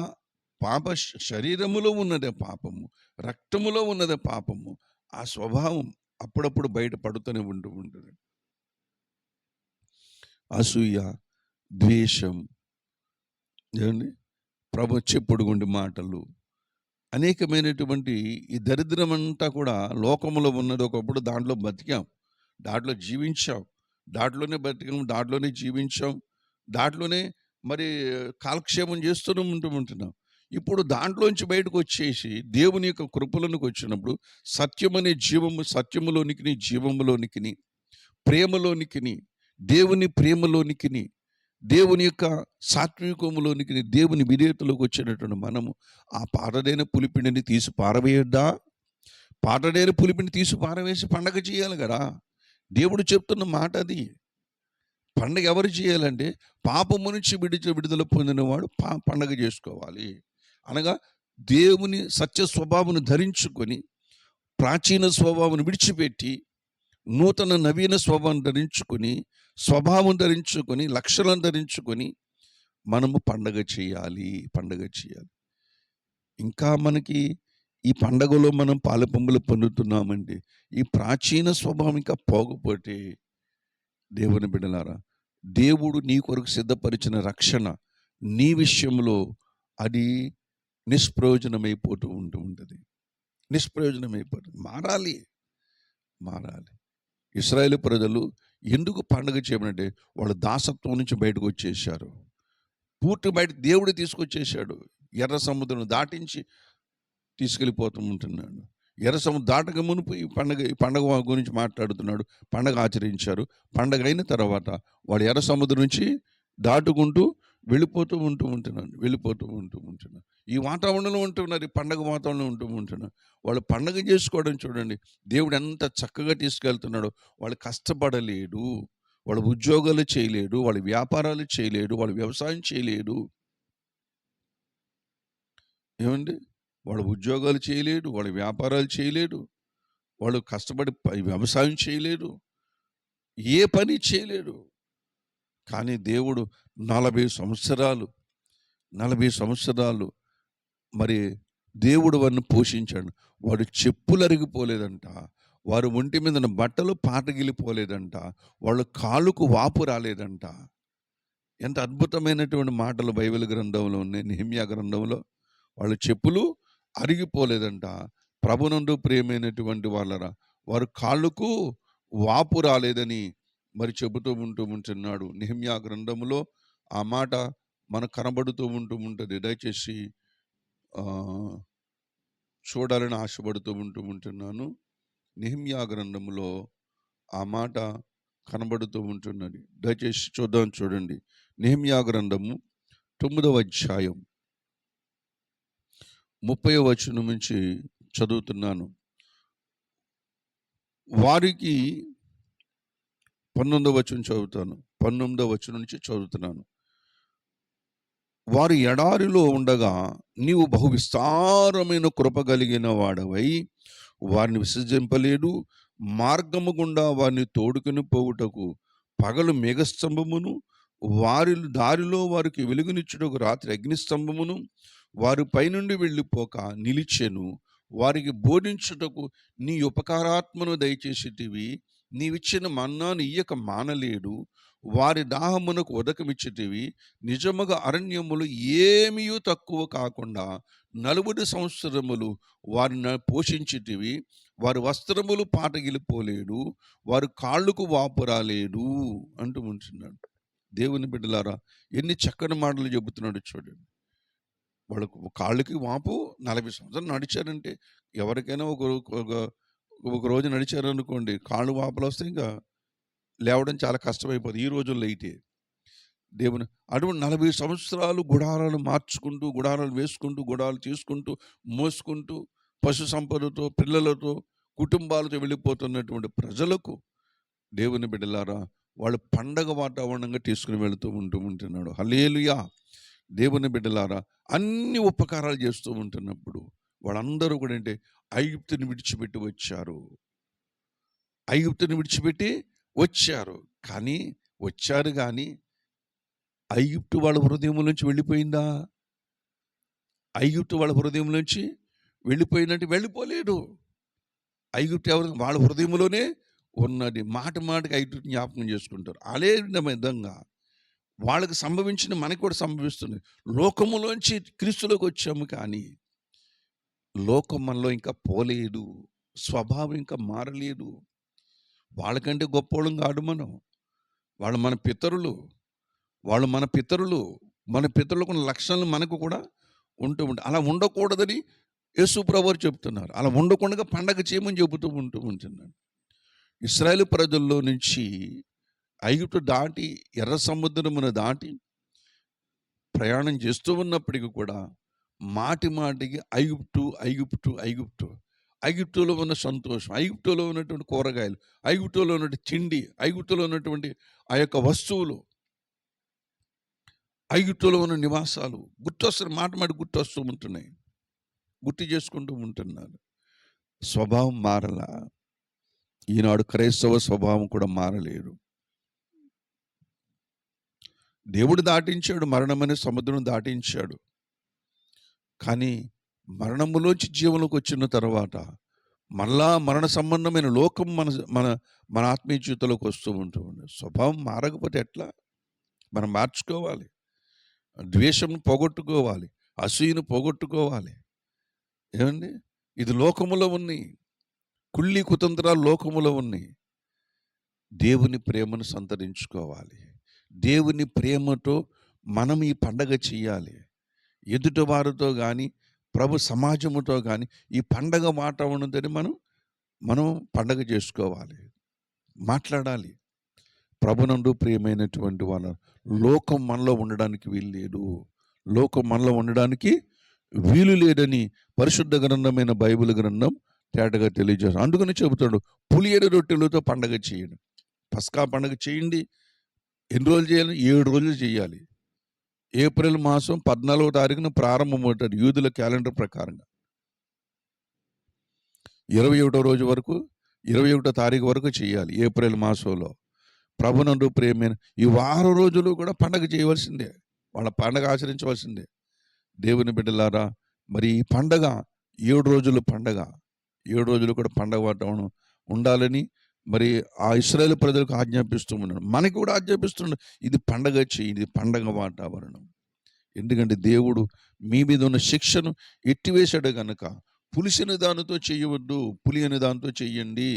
పాప శరీరములో ఉన్నదే పాపము, రక్తములో ఉన్నదే పాపము. ఆ స్వభావం అప్పుడప్పుడు బయట పడుతూనే ఉంటుంది. అసూయ, ద్వేషం, ఏమండి, ప్రభు చెప్పుడు గుండి మాటలు, అనేకమైనటువంటి ఈ దరిద్రమంతా కూడా లోకంలో ఉన్నది. ఒకప్పుడు దాంట్లో బతికాం, దాంట్లో జీవించాం, దాంట్లోనే బతికాం, దాంట్లోనే జీవించాం, దాంట్లోనే మరి కాలక్షేమం చేస్తూనే ఉంటున్నాం. ఇప్పుడు దాంట్లోంచి బయటకు వచ్చేసి దేవుని యొక్క కృపలోనికి వచ్చినప్పుడు సత్యమనే జీవము, సత్యములోనికి, జీవములోనికి, ప్రేమలోనికి, దేవుని ప్రేమలోనికి, దేవుని యొక్క సాత్వికములోనికి, దేవుని విధేయతలోకి వచ్చినటువంటి మనము ఆ పాతదైన పులిపిండిని తీసి పారవేయొద్దా? పాతదైన పులిపిండి తీసి పారవేసి పండగ చేయాలి కదా. దేవుడు చెప్తున్న మాట అది. పండగ ఎవరు చేయాలంటే పాపము నుంచి విడుదల పొందినవాడు పండగ చేసుకోవాలి. అనగా దేవుని సత్య స్వభావం ధరించుకొని, ప్రాచీన స్వభావం విడిచిపెట్టి నూతన నవీన స్వభావం ధరించుకొని, స్వభావం ధరించుకొని, లక్షణాలను ధరించుకొని మనము పండగ చేయాలి. ఇంకా మనకి ఈ పండగలో మనం పాలపొంగులు పొందుతున్నామండి. ఈ ప్రాచీన స్వభావం ఇంకా పోకపోతే, దేవుని బిడ్డలారా, దేవుడు నీ కొరకు సిద్ధపరిచిన రక్షణ నీ విషయంలో అది నిష్ప్రయోజనమైపోతూ ఉంటుంది. మారాలి. ఇశ్రాయేలు ప్రజలు ఎందుకు పండుగ చేయమనంటే వాళ్ళు దాసత్వం నుంచి బయటకు వచ్చేసారు. పూర్తి బయట దేవుడు తీసుకొచ్చేసాడు. ఎర్ర సముద్రం దాటించి తీసుకెళ్ళిపోతూ ఉంటున్నాడు. ఎర్ర సముద్రం దాటక మునుపు ఈ పండగ గురించి మాట్లాడుతున్నాడు. పండగ ఆచరించారు. పండగ అయిన తర్వాత వాళ్ళు ఎర్ర సముద్రం నుంచి దాటుకుంటూ వెళ్ళిపోతూ ఉంటున్నారు. ఈ వాతావరణంలో ఉంటున్నారు. ఈ పండగ వాతావరణంలో ఉంటున్నారు. వాళ్ళు పండగ చేసుకోవడం చూడండి, దేవుడు ఎంత చక్కగా తీసుకెళ్తున్నాడు. వాళ్ళు కష్టపడలేడు, వాళ్ళు ఉద్యోగాలు చేయలేడు, వాళ్ళ వ్యాపారాలు చేయలేడు, వాళ్ళు వ్యవసాయం చేయలేడు. ఏమండి, వాళ్ళు ఉద్యోగాలు చేయలేడు, వాళ్ళ వ్యాపారాలు చేయలేడు, వాళ్ళు కష్టపడి వ్యవసాయం చేయలేడు, ఏ పని చేయలేడు. కానీ దేవుడు 40 సంవత్సరాలు మరి దేవుడు వారిని పోషించాడు. వాడు చెప్పులు అరిగిపోలేదంట, వారు ఒంటి మీద బట్టలు పాతగిలిపోలేదంట, వాళ్ళ కాళ్ళకు వాపు రాలేదంట. ఎంత అద్భుతమైనటువంటి మాటలు బైబిల్ గ్రంథంలో ఉన్నాయి. నెహెమ్యా గ్రంథంలో వాళ్ళ చెప్పులు అరిగిపోలేదంట. ప్రభునందు ప్రియమైనటువంటి వాళ్ళరా, వారు కాళ్ళకు వాపు రాలేదని మరి చెబుతూ ఉంటున్నాడు. నెహెమ్యా గ్రంథములో ఆ మాట మనకు కనబడుతూ ఉంటుంది. దయచేసి చూడాలని ఆశపడుతూ ఉంటున్నాను. నెహెమ్యా గ్రంథములో ఆ మాట కనబడుతూ ఉంటున్నది. దయచేసి చూడండి. నెహెమ్యా గ్రంథము 9వ అధ్యాయం 30వ వచనం నుంచి చదువుతున్నాను. వారికి 19వ వచనం నుంచి చదువుతున్నాను. వారు ఎడారిలో ఉండగా నీవు బహు విస్తారమైన కృప కలిగిన వాడవై వారిని విసర్జింపలేడు. మార్గము గుండా వారిని తోడుకొని పోవుటకు పగలు మేఘస్తంభమును, వారి దారిలో వారికి వెలుగునిచ్చుటకు రాత్రి అగ్నిస్తంభమును వారి పైనుండి వెళ్ళిపోక నిలిచెను. వారికి బోధించుటకు నీ ఉపకారాత్మను దయచేసిటివి. నీవిచ్చిన మన్నాను ఇయ్యక మానలేడు. వారి దాహమునకు ఉదకమిచ్చిటివి. నిజముగా అరణ్యములు ఏమీ తక్కువ కాకుండా 40 సంవత్సరములు వారిని పోషించితివి. వారి వస్త్రములు పాతగిలిపోలేడు, వారి కాళ్ళకు వాపు రాలేడు అంటూ ఉంటున్నాడు. దేవుని బిడ్డలారా, ఎన్ని చక్కని మాటలు చెబుతున్నాడు చూడండి. వాళ్ళకు కాళ్ళకి వాపు 40 సంవత్సరాలు నడిచారంటే, ఎవరికైనా ఒక రోజు నడిచారనుకోండి, కాళ్ళు వాపులు వస్తే ఇంకా లేవడం చాలా కష్టమైపోతుంది ఈ రోజుల్లో అయితే. దేవుని అటువంటి 40 సంవత్సరాలు గుడారాలు మార్చుకుంటూ, గుడారాలు వేసుకుంటూ, గుడారాలు తీసుకుంటూ, మోసుకుంటూ, పశు సంపదతో, పిల్లలతో, కుటుంబాలతో వెళ్ళిపోతున్నటువంటి ప్రజలకు దేవుని బిడ్డలారా, వాళ్ళు పండగ వాతావరణంగా తీసుకుని వెళుతూ ఉంటున్నాడు. హల్లెలూయా. దేవుని బిడ్డలారా, అన్ని ఉపకారాలు చేస్తూ ఉంటున్నప్పుడు వాళ్ళందరూ కూడా అంటే ఐగుప్తుని విడిచిపెట్టి వచ్చారు. కానీ ఐగుప్తు వాళ్ళ హృదయం నుంచి వెళ్ళిపోయిందా? ఐగుప్తు వాళ్ళ హృదయం నుంచి వెళ్ళిపోయినట్టు వెళ్ళిపోలేడు. ఐగుప్తు ఎవరు? వాళ్ళ హృదయంలోనే ఉన్నది. మాటికి ఐగుప్తు జ్ఞాపకం చేసుకుంటారు. అదే విధంగా వాళ్ళకి సంభవించిన మనకి కూడా సంభవిస్తుంది. లోకములోంచి క్రీస్తులోకి వచ్చాము కానీ లోకం మనలో ఇంకా పోలేదు. స్వభావం ఇంకా మారలేదు. వాళ్ళకంటే గొప్పోళ్ళం కాదు మనం. వాళ్ళు మన పితరులు. వాళ్ళు మన పితరులు. మన పితరులకున్న లక్షణాలు మనకు కూడా ఉంటూ ఉంటాయి. అలా ఉండకూడదని యేసు ప్రభువారు చెప్తున్నారు. అలా ఉండకుండా పండగ చేయమని చెబుతూ ఉంటున్నాడు. ఇశ్రాయేలు ప్రజల్లో నుంచి ఐగుప్తు దాటి ఎర్ర సముద్రమును దాటి ప్రయాణం చేస్తూ ఉన్నప్పటికీ కూడా మాటి మాటికి ఐగుప్తులో ఉన్న సంతోషం, ఐగుప్తులో ఉన్నటువంటి కూరగాయలు, ఐగుప్తులో ఉన్నటువంటి తిండి, ఐగుప్తులో ఉన్నటువంటి ఆ యొక్క వస్తువులు, ఐగుప్తులో ఉన్న నివాసాలు మాట గుర్తొస్తూ ఉంటున్నాయి. గుర్తు చేసుకుంటూ ఉంటున్నారు. స్వభావం మారలా. ఈనాడు క్రైస్తవ స్వభావం కూడా మారలేదు. దేవుడు దాటించాడు, మరణమనే సముద్రం దాటించాడు. కానీ మరణములోంచి జీవంలోకి వచ్చిన తర్వాత మళ్ళా మరణ సంబంధమైన లోకం మన మన మన ఆత్మీయ జీవితంలోకి వస్తూ ఉంటుంది. స్వభావం మారకపోతే ఎట్లా? మనం మార్చుకోవాలి. ద్వేషం పోగొట్టుకోవాలి, అసూయను పోగొట్టుకోవాలి. ఏమండి, ఇది లోకములో ఉన్నాయి, కుళ్ళి కుతంత్రాలు లోకములో ఉన్నాయి. దేవుని ప్రేమను సంతరించుకోవాలి. దేవుని ప్రేమతో మనం ఈ పండగ చెయ్యాలి. ఎదుటి వారితో కానీ ప్రభు సమాజముతో కానీ ఈ పండగ వాతావరణంతో మనం పండగ చేసుకోవాలి, మాట్లాడాలి. ప్రభునందు ప్రియమైనటువంటి వాళ్ళ లోకం మనలో ఉండడానికి వీలు లేదు. లోకం మనలో ఉండడానికి వీలు లేదని పరిశుద్ధ గ్రంథమైన బైబిల్ గ్రంథం తేటగా తెలియజేస్తాడు. అందుకని చెబుతాడు, పులియని రొట్టెలతో పండగ చేయండి. పస్కా పండగ చేయండి. ఎన్ని రోజులు చేయాలి? 7 రోజులు చేయాలి. ఏప్రిల్ మాసం 14వ తారీఖున ప్రారంభమవుతాడు యూదుల క్యాలెండర్ ప్రకారంగా. 21వ రోజు వరకు, 21వ తారీఖు వరకు చేయాలి ఏప్రిల్ మాసంలో. ప్రభునందు ప్రేమైన ఈ వారం రోజులు కూడా పండగ చేయవలసిందే, వాళ్ళ పండగ ఆచరించవలసిందే. దేవుని బిడ్డలారా, మరి ఈ పండగ 7 రోజులు పండగ, 7 రోజులు కూడా పండగ వాతావరణం ఉండాలని మరి ఆ ఇశ్రాయేలు ప్రజలకు ఆజ్ఞాపిస్తూ ఉన్నాడు. మనకి కూడా ఆజ్ఞాపిస్తున్నాడు, ఇది పండగ చేయి, ఇది పండగ వాతావరణం. ఎందుకంటే దేవుడు మీ మీద ఉన్న శిక్షను ఎట్టివేశాడు కనుక పులిసిన దానితో చేయవద్దు, పులియని దానితో చెయ్యండి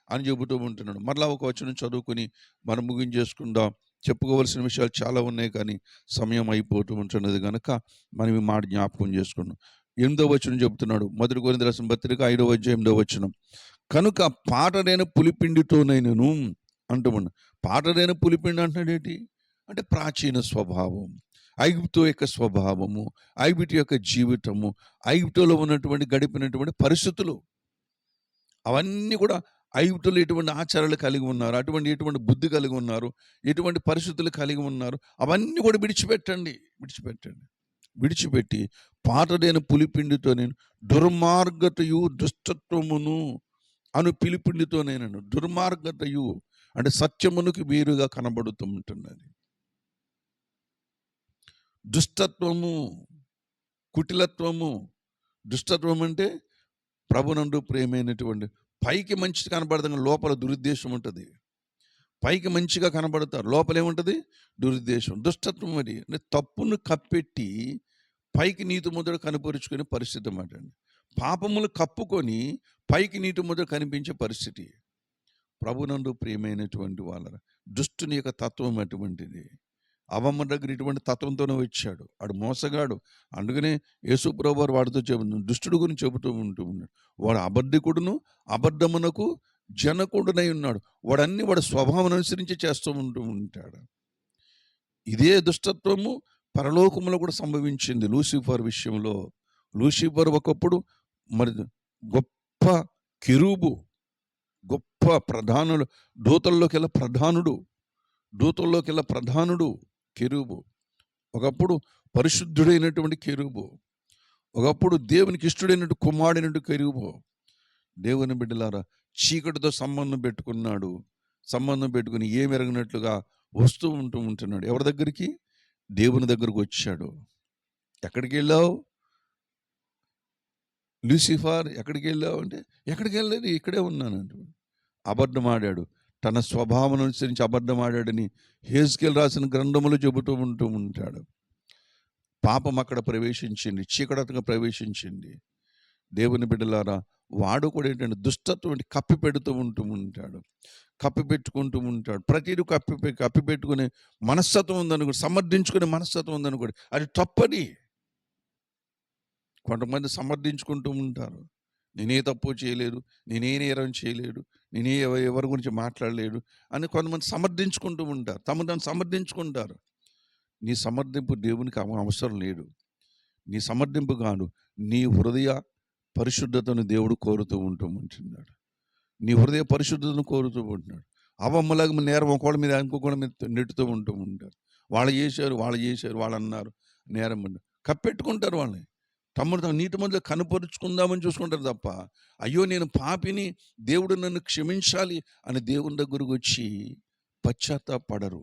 అని చెబుతూ ఉంటున్నాడు. మరలా ఒక వచనం చదువుకొని మనం ముగించేసుకుందాం. చెప్పుకోవలసిన విషయాలు చాలా ఉన్నాయి కానీ సమయం అయిపోతూ ఉంటున్నది కనుక మనం ఈ మాట జ్ఞాపకం చేసుకున్నాం. 8వ వచనం చెబుతున్నాడు, 1 కొరింథీ రాసిన పత్రిక 5వ అధ్యాయం 8వ వచనం. కనుక పాటరైన పులిపిండితోనైనను అంటున్నాడు. పాటరైన పులిపిండి అంటున్నాడు ఏంటి అంటే ప్రాచీన స్వభావం, ఐగుప్తు యొక్క స్వభావము, ఐగుప్తు యొక్క జీవితము, ఐగుప్తులో ఉన్నటువంటి గడిపినటువంటి పరిస్థితులు, అవన్నీ కూడా ఐగుప్తులు ఎటువంటి ఆచారాలు కలిగి ఉన్నారు, ఎటువంటి బుద్ధి కలిగి ఉన్నారు, ఎటువంటి పరిస్థితులు కలిగి ఉన్నారు, అవన్నీ కూడా విడిచిపెట్టి పాతదైన పులిపిండితో నేను దుర్మార్గతయు దుష్టత్వమును అను పిలిపిండితో నేను, దుర్మార్గతయు అంటే సత్యమునికి వేరుగా కనబడుతూ ఉంటున్నది. దుష్టత్వము, కుటిలత్వము. దుష్టత్వం అంటే ప్రభునందు ప్రేమైనటువంటి పైకి మంచి కనబడదు, లోపల దురుద్దేశం ఉంటుంది. పైకి మంచిగా కనబడతారు, లోపల ఏముంటుంది? దురుద్దేశం. దుష్టత్వం అది అంటే తప్పును కప్పెట్టి పైకి నీతి ముద్ర కనపరుచుకునే పరిస్థితి అన్నమాట అండి. పాపములు కప్పుకొని పైకి నీతి ముద్ర కనిపించే పరిస్థితి. ప్రభునందు ప్రియమైనటువంటి వాళ్ళ దుష్టుని యొక్క తత్వం అటువంటిది. అవమ్మ దగ్గర ఇటువంటి తత్వంతోనే వచ్చాడు, వాడు మోసగాడు. అందుకనే యేసు ప్రభువారు వాడితో దుష్టుడు గురించి చెబుతూ ఉన్నాడు. వాడు అబద్ధికుడును, అబద్ధమునకు జనకుడునై ఉన్నాడు. వాడి స్వభావం అనుసరించి చేస్తూ ఉంటాడు. ఇదే దుష్టత్వము పరలోకములో కూడా సంభవించింది లూసిఫర్ విషయంలో. లూసిఫర్ ఒకప్పుడు మరి గొప్ప కెరూబు, గొప్ప ప్రధానుడు, దూతల్లోకెల్లా ప్రధానుడు కెరూబు. ఒకప్పుడు పరిశుద్ధుడైనటువంటి కెరూబు, ఒకప్పుడు దేవునికి ఇష్టడైనటువంటి కుమారుడైనటువంటి కెరూబు. దేవుని బిడ్డలారా, చీకటితో సంబంధం పెట్టుకుని ఏమి ఎరగనట్లుగా వస్తూ ఉంటున్నాడు. ఎవరి దగ్గరికి? దేవుని దగ్గరకు వచ్చాడు. ఎక్కడికి వెళ్ళావు లూసిఫర్? ఎక్కడికి వెళ్ళావు అంటే, ఎక్కడికి వెళ్ళలేదు, ఇక్కడే ఉన్నాను అంటు అబద్ధం ఆడాడు. తన స్వభావం అనుసరించి అబద్ధం ఆడాడని హెజ్కేలు రాసిన గ్రంథములు చెబుతూ ఉంటాడు. పాపం అక్కడ ప్రవేశించింది, చీకటి అతను ప్రవేశించింది. దేవుని బిడ్డలారా, వాడు కూడా ఏంటంటే దుష్టత్వం కప్పి పెడుతూ ఉంటాడు, కప్పిపెట్టుకుంటూ ఉంటాడు. ప్రతిదీ కప్పిపెట్టుకునే మనస్తత్వం ఉందనుకోండి, సమర్థించుకునే మనస్తత్వం ఉందనుకోండి, అది తప్పది. కొంతమంది సమర్థించుకుంటూ ఉంటారు, నేనే తప్పు చేయలేదు, నేనే నేరం చేయలేడు, నేనే ఎవరి గురించి మాట్లాడలేడు అని కొంతమంది సమర్థించుకుంటూ ఉంటారు, తమను సమర్థించుకుంటారు. నీ సమర్థింపు దేవునికి అవసరం లేదు. నీ సమర్థింపు కాదు, నీ హృదయ పరిశుద్ధతను దేవుడు కోరుతూ ఉంటున్నాడు. నీ హృదయ పరిశుద్ధతను కోరుతూ ఉంటున్నాడు. అవమ్మలాగా నేరం ఒకళ్ళ మీద ఇంకొకళ్ళ మీద నెట్టుతూ ఉంటారు. వాళ్ళు చేశారు, వాళ్ళు అన్నారు, నేరం కప్పెట్టుకుంటారు. వాళ్ళని తమ్ముడు నీటి మధ్యలో కనపరుచుకుందామని చూసుకుంటారు తప్ప, అయ్యో నేను పాపిని, దేవుడు నన్ను క్షమించాలి అని దేవుని దగ్గరకు వచ్చి పశ్చాత్తాపడరు.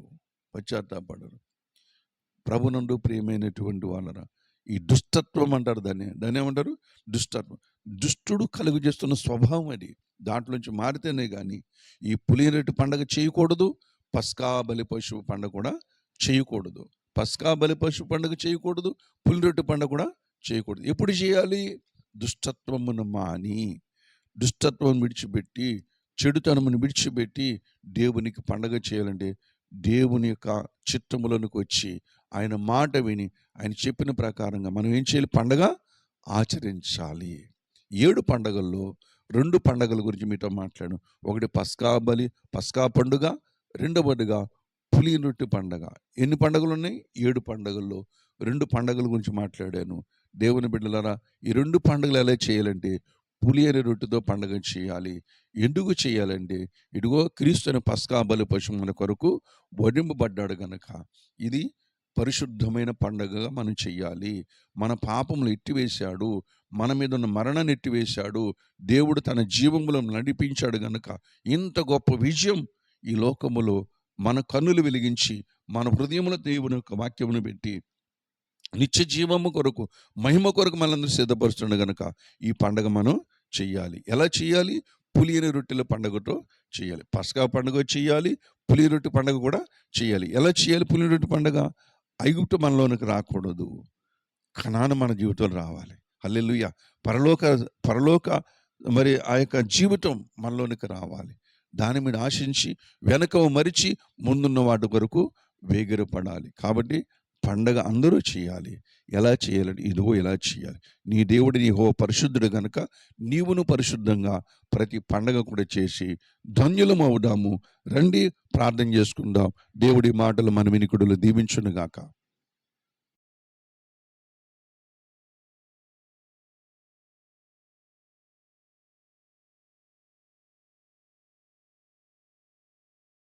ప్రభునందు ప్రియమైనటువంటి వాళ్ళరా, ఈ దుష్టత్వం అంటారు, దాన్ని ఏమంటారు? దుష్టత్వం. దుష్టుడు కలుగు చేస్తున్న స్వభావం అది. దాంట్లోంచి మారితేనే కానీ ఈ పులిరొట్టె పండగ చేయకూడదు, పస్కా బలి పశువు పండగ కూడా చేయకూడదు. పస్కా బలి పశువు పండుగ చేయకూడదు, పులిరొట్టె పండుగ కూడా చేయకూడదు. ఎప్పుడు చేయాలి? దుష్టత్వమును మాని, దుష్టత్వం విడిచిపెట్టి, చెడుతనమును విడిచిపెట్టి దేవునికి పండగ చేయాలంటే దేవుని యొక్క చిత్తములోనికి వచ్చి ఆయన మాట విని ఆయన చెప్పిన ప్రకారంగా మనం ఏం చేయాలి? పండగ ఆచరించాలి. 7 పండగల్లో 2 పండగల గురించి మీతో మాట్లాడాను. ఒకటి పస్కా పండుగ, రెండవదిగా పులి రొట్టె పండగ. ఎన్ని పండుగలు ఉన్నాయి? 7 పండుగల్లో 2 పండుగల గురించి మాట్లాడాను. దేవుని బిడ్డలారా, ఈ 2 పండుగలు ఎలా చేయాలంటే పులి అనే రొట్టెతో పండుగ చేయాలి. ఎందుకు చేయాలంటే, ఇదిగో క్రీస్తు అనే పస్కా బలి పశువు మన కొరకు వధింపబడ్డాడు గనక ఇది పరిశుద్ధమైన పండుగగా మనం చెయ్యాలి. మన పాపములు ఎత్తివేశాడు, మన మీద ఉన్న మరణాన్ని ఎత్తివేశాడు, దేవుడు తన జీవములో నడిపించాడు గనక ఇంత గొప్ప విజయం ఈ లోకములో మన కన్నులు వెలిగించి మన హృదయములో దేవుని యొక్క వాక్యమును పెట్టి నిత్య జీవము కొరకు, మహిమ కొరకు మనందరూ సిద్ధపరుస్తుండే గనక ఈ పండుగ మనం చెయ్యాలి. ఎలా చేయాలి? పులి అనే రొట్టెల పండుగతో చేయాలి. పస్కా పండుగ చేయాలి, పులి రొట్టె పండుగ కూడా చేయాలి. ఎలా చేయాలి పులి రొట్టె పండుగ? ఐగుప్తు మనలోనికి రాకూడదు, కనాను మన జీవితంలో రావాలి. హల్లెలూయా. పరలోక మరి ఆ యొక్క జీవితం మనలోనికి రావాలి. దాని మీద ఆశించి వెనక మరిచి ముందున్న వాటి కొరకు వేగిరపడాలి. కాబట్టి పండగ అందరూ చేయాలి. ఎలా చేయాలంటే ఇదిగో ఎలా చేయాలి. నీ దేవుడు యెహోవా పరిశుద్ధుడు గనుక నీవును పరిశుద్ధంగా ప్రతి పండగ కూడా చేసి ధన్యులం అవుదాము. రండి ప్రార్థన చేసుకుందాం. దేవుడి మాటలు మన వినికిడులు దీవించునుగాక.